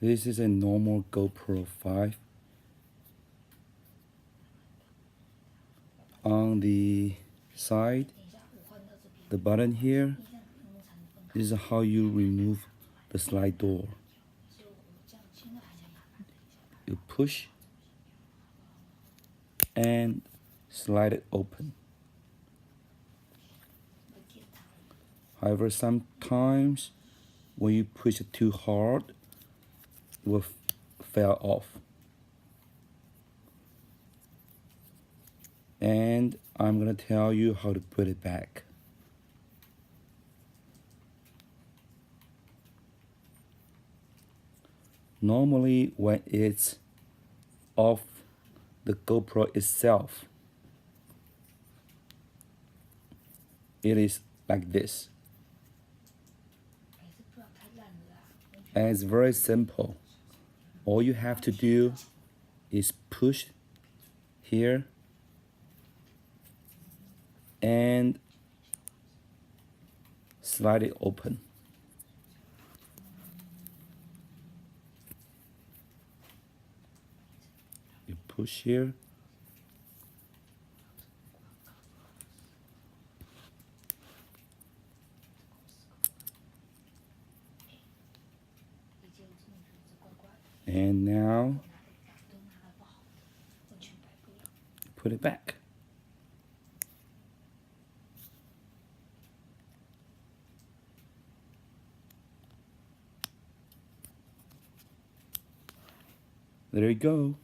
This is a normal GoPro 5. On the side, the button here, this is how you remove the slide door. You push and slide it open. However, sometimes when you push it too hard, it will fall off. And I'm gonna tell you how to put it back. Normally, when it's off the GoPro itself, it is like this. And it's very simple. All you have to do is push here and slide it open. You push here. And now put it back. There you go.